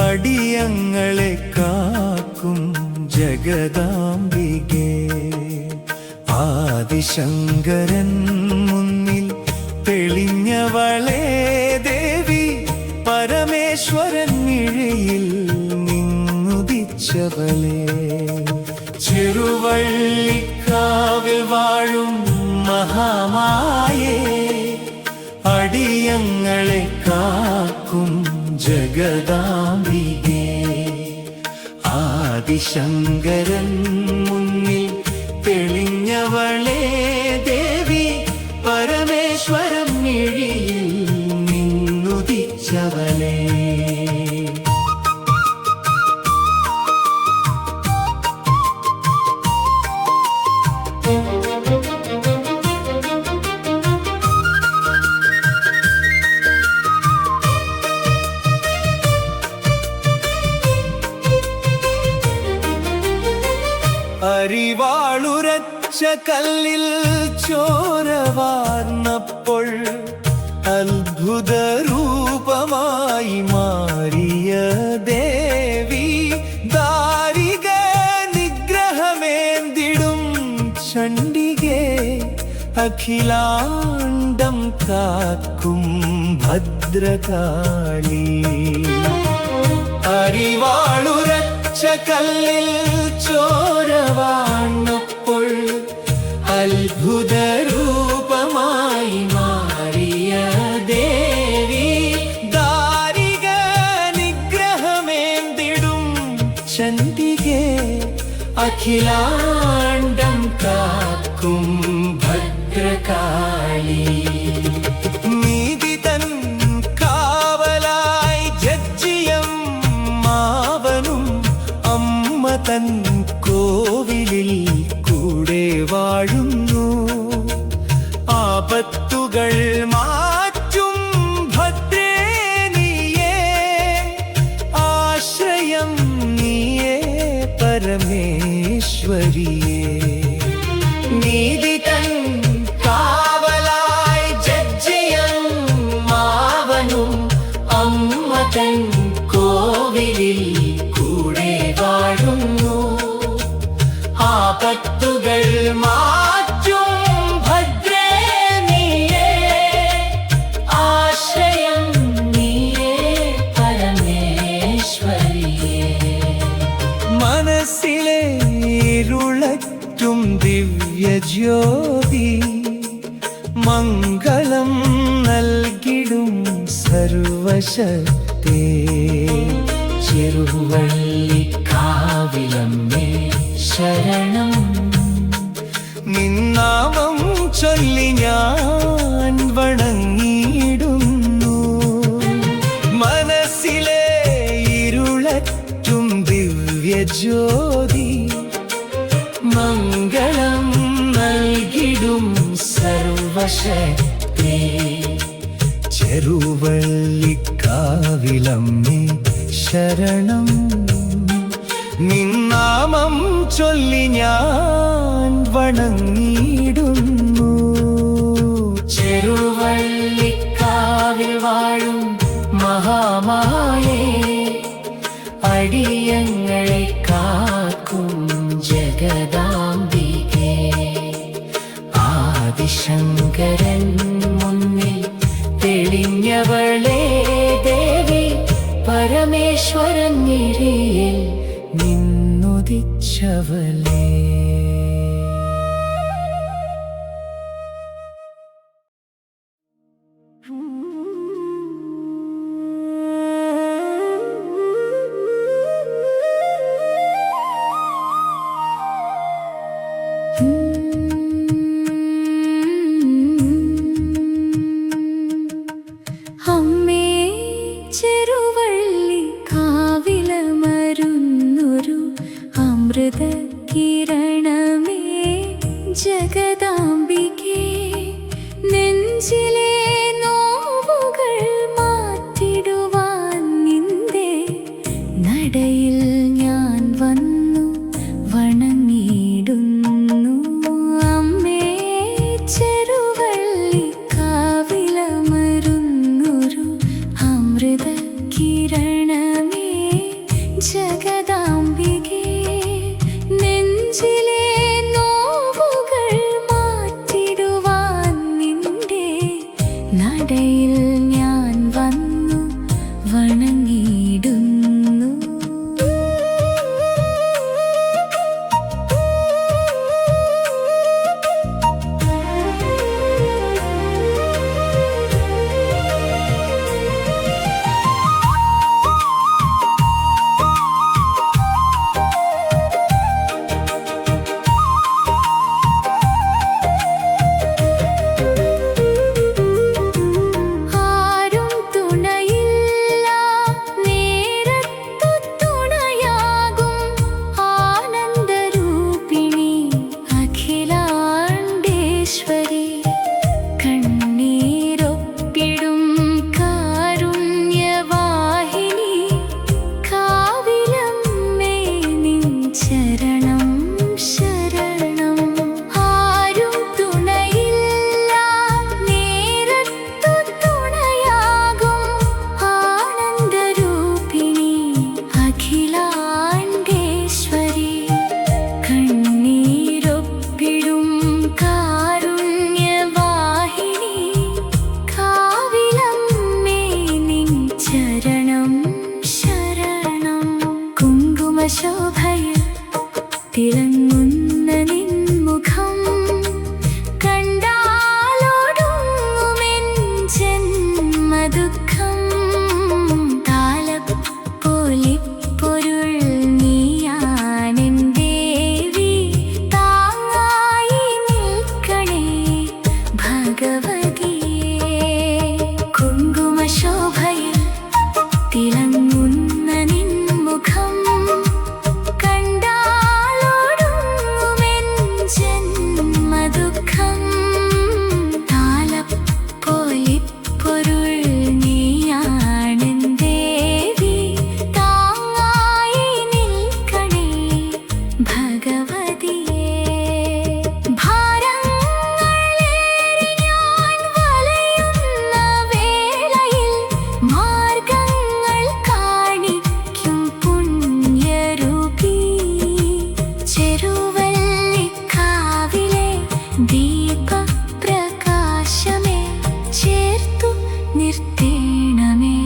അടിയങ്ങളെ കാക്കും ജഗദാംബികേ ആദിശങ്കരൻ മുന്നിൽ തെളിഞ്ഞവളേ ദേവി പരമേശ്വരൻ മിഴിയിൽ നിന്നുദിച്ചവളേ ചെറുവള്ളിക്കാവിൽ വാഴും മഹാമായേ അടിയങ്ങളെ കാക്കും ജഗദാംബികേ ആദിശങ്കരൻ മുന്നിൽ തെളിഞ്ഞവളേ ദേവി പരമേശ്വരം മിഴിയിൽ നിന്നുദിച്ചവളേ അരിവാളുരച്ച കല്ലിൽ ചോര വാർന്നപ്പോൾ അത്ഭുത രൂപമായി മാറിയ ദേവി ദാരിക നിഗ്രഹമേന്തിടും ചണ്ഡികേ അഖിലാണ്ടം കാക്കും ഭദ്രകാളി അരിവാളുരച്ച കല്ലിൽ ചോര വാർന്നപ്പോൾ അത്ഭുത രൂപമായി മാറിയ ദേവി ദാരിക നിഗ്രഹമേന്തിടും ചണ്ഡികേ അഖിലാണ്ടം കാക്കും ഭദ്രകാളി നീതി തൻ കാവലായി ജഡ്ജിയം മാവനും അമ്മ തൻ കോവിലിൽ കൂടെ വാഴുന്നു ആപത്തുകൾ മാറ്റും ഭദ്രേ നീയേ ആശ്രയം നീയേ പരമേശ്വരിയേ നീതി തൻ കാവലായി ജഡ്ജിയം മാവനും അമ്മ തൻ കോവിലിൽ കൂടെ വാഴുന്നു ആപത്തുകൾ മാറ്റും ഭദ്രേ നീയേ ആശ്രയം നീയേ പരമേശ്വരിയേ മനസ്സിലെ ഇരുളറ്റും ദിവ്യജ്യോതി മംഗളം നൽകിടും സർവശക്തേ ചെറുവള്ളിക്കാവിലമ്മേ ശരണം നിന്നാമം ചൊല്ലി ഞാൻ വണങ്ങിയിടുന്നു മനസ്സിലെ ഇരുളറ്റും ദിവ്യജ്യോതി മംഗളം നൽകിടും സർവശക്തേ ചെറുവള്ളിക്കാവിലമ്മേ ശരണം നിന്നാമം ചൊല്ലി ഞാൻ വണങ്ങിയിടുന്നു ചെറുവള്ളിക്കാവിൽ വാഴും മഹാമായേ അടിയങ്ങളെ കാക്കും ജഗദാംബികേ ആദിശങ്കരൻ മുന്നിൽ തെളിഞ്ഞവളേ ദേവി പരമേശ്വരൻ മിഴിയിൽ നിന്നുദിച്ചവളേ കിരണമേ ജഗദാംബികേ നെഞ്ചിലെ നോവുകൾ മാറ്റിടുവാൻ നിന്റെ നടയിൽ ഞാൻ വന്നു വണങ്ങിയിടുന്നു അമ്മേ ചെറുവള്ളിക്കാവിലമരുന്നൊരു അമൃത കിരണമേ ജഗദാംബികേ നെഞ്ചിലെ നോവുകൾ മാറ്റിടുവാൻ നിന്റെ നടയിൽ ഞാൻ വന്നു വണങ്ങിയിടുന്നു. ശോഭയിൽ തിളങ്ങുന്ന നിൻമുഖം കണ്ടാലോടുങ്ങുമെൻ ജന്മദുഃഖം. താലപ്പൊലിപ്പൊരുൾ നീയാണെൻ ദേവി, താങ്ങായി നിൽക്കണേ ഭഗവതിയേ. കുങ്കുമശോഭയിൽ തിളങ്ങുന്ന നിൻമുഖം ദീപപ്രകാശമേ ചേർത്തു നിർത്തേണമേ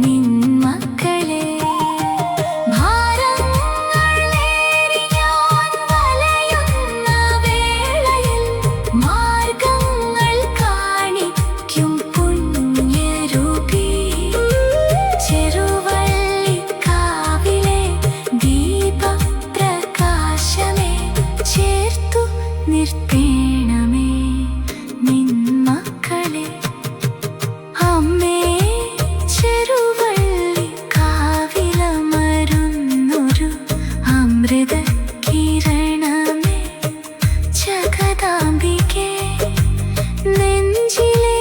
നിൻ മക്കളെ. ഭാരങ്ങളേറി ഞാൻ വലയുന്ന വേളയിൽ മാർഗങ്ങൾ കാണിക്കും പുണ്യരൂപി. ചെറുവള്ളിക്കാവിലെ ദീപപ്രകാശമേ ചേർത്തു നിർത്തേണമേ നിൻ മക്കളെ. അമ്മേ ചെറുവള്ളിക്കാവിലമരുന്നൊരു അമൃത കിരണമേ ജഗദാംബികേ നെഞ്ചിലെ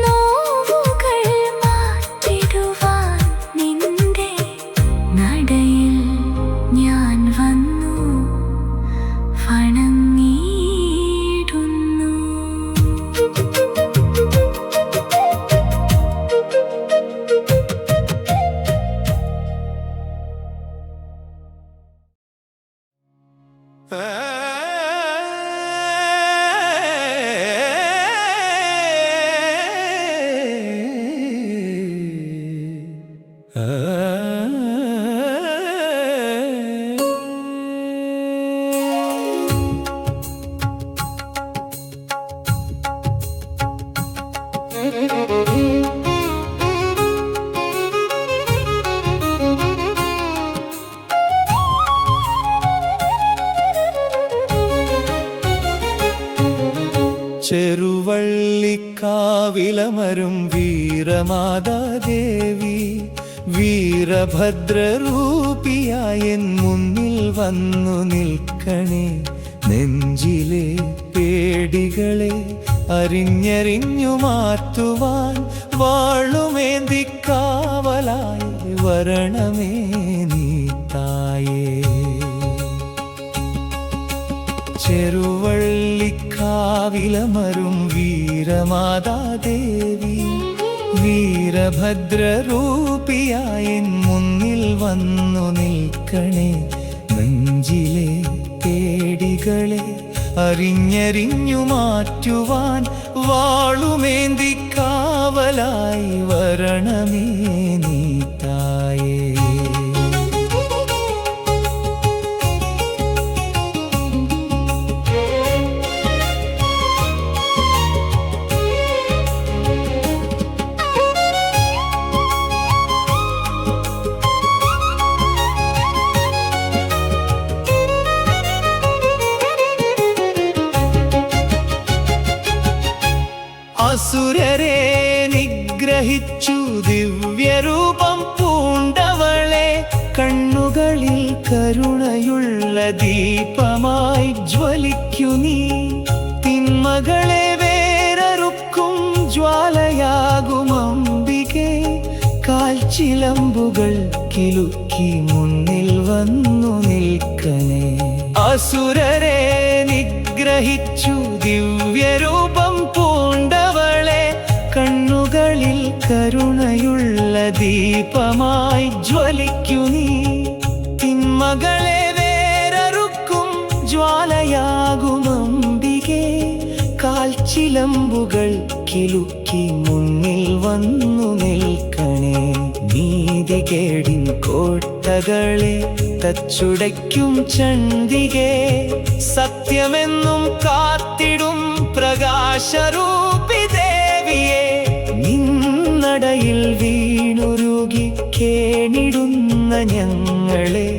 നോവുകൾ മാറ്റിടുവാൻ നിന്റെ നടയിൽ ഞാൻ വന്നു വണങ്ങിയിടുന്നു. ചെറുവള്ളിക്കാവിലമരും വീരമാതാദേവി വീരഭദ്രരൂപിയായി എൻ മുന്നിൽ വന്നു നിൽക്കണേ. നെഞ്ചിലെ പേടികളെ അറിഞ്ഞറിഞ്ഞു മാറ്റുവാൻ വാളുമേന്തിക്കാവലായി വരണമേ നീ തായേ. ചെറുവള്ളിക്കാവിലമരും വീരമാതാദേവി വീരഭദ്രരൂപിയായി മുന്നിൽ വന്നു നിൽക്കണേ നെഞ്ചിലെ പേടികളെ അറിഞ്ഞറിഞ്ഞു മാറ്റുവാൻ വാളുമേന്തി കാവലായി വരണമേ നീ തായേ. അസുരരെ നിഗ്രഹിച്ചു ദിവ്യരൂപം പൂണ്ടവളെ കണ്ണുകളിൽ കരുണയുള്ള ദീപമായി ജ്വലിക്കു നീ. തിന്മകളെ വേരറുക്കും ജ്വാലയാകും അംബികെ കാൽച്ചിലമ്പുകൾ കിലുക്കി മുന്നിൽ വന്നു നിൽക്കണേ. അസുരരെ നിഗ്രഹിച്ചു ദിവ്യരൂപം പൂണ്ടവളെ കണ്ണുകളിൽ കരുണയുള്ള ദീപമായി ജ്വലിക്കു നീ. തിന്മകളെ വേരറുക്കും ജ്വാലയാകും അംബികെ കാൽച്ചിലമ്പുകൾ കിലുക്കി മുന്നിൽ വന്നു നിൽക്കണേ. നീതികേടിൻ കോട്ടകളെ തച്ചുടയ്ക്കും ചണ്ഡികേ സത്യമെന്നും കാത്തിടും പ്രകാശരൂപി ദേവിയെ. നിന്നടയിൽ വീണുരുകി കേണിടുന്ന ഞങ്ങളെ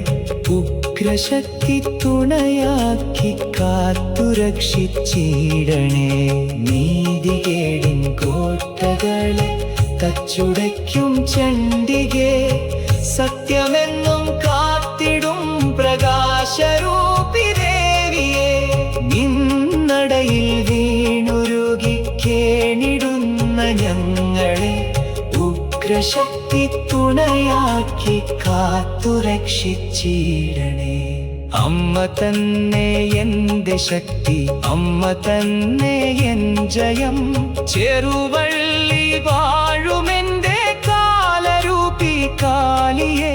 ഉഗ്രശക്തി തുണയാക്കി കാത്തുരക്ഷിച്ചിടണേ. നീതികേടിൻ കോട്ടകളെ തച്ചുടയ്ക്കും ചണ്ഡികേ സത്യമെന്നും കാത്തിടും പ്രകാശരൂപി ദേവിയെ. നിന്നടയിൽ വീണുരുകി കേണിടുന്ന ഞങ്ങളെ ഉഗ്രശക്തി തുണയാക്കി കാത്തുരക്ഷിച്ചിടണേ. അമ്മ തന്നെ എന്റെ ശക്തി, അമ്മ തന്നെ എൻ ജയം. ചെറുവള്ളി വാഴുമെന്റെ കാലരൂപി കാളിയെ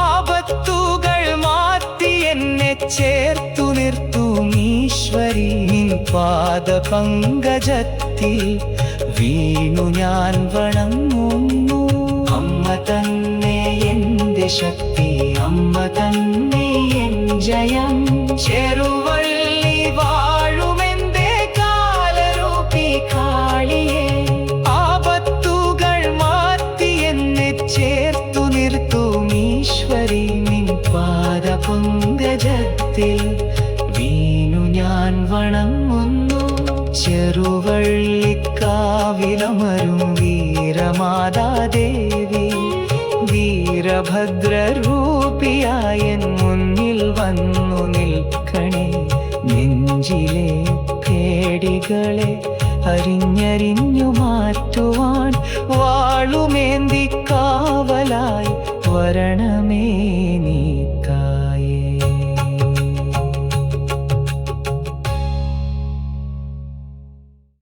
ആപത്തുകൾ മാറ്റി എന്നെ ചേർത്തു നിർത്തും ഈശ്വരി. നിൻ പാദപങ്കജത്തിൽ വീണു ഞാൻ വണങ്ങുന്നു. അമ്മ തന്നെ എന്റെ ശക്തി, അമ്മ തന്നെ എൻ ജയം. ചെറുവള്ളി വാഴുമെന്റെ കാലരൂപി കാളിയെ ആപത്തുകൾ മാറ്റി എന്നെ ചേർത്തു നിർത്തും ഈശ്വരി. നിൻ പാദപങ്കജത്തിൽ വീണു ഞാൻ വണങ്ങുന്നു. ചെറുവള്ളിക്കാവിലമരും വീരമാതാദേവി വീരഭദ്രരൂപിയായ മുന്നിൽ വന്നു നിൽക്കണേ. നെഞ്ചിലെ പേടികളെ അറിഞ്ഞറിഞ്ഞു മാറ്റുവാൻ വാളുമേന്തി കാവലായി വരണമേ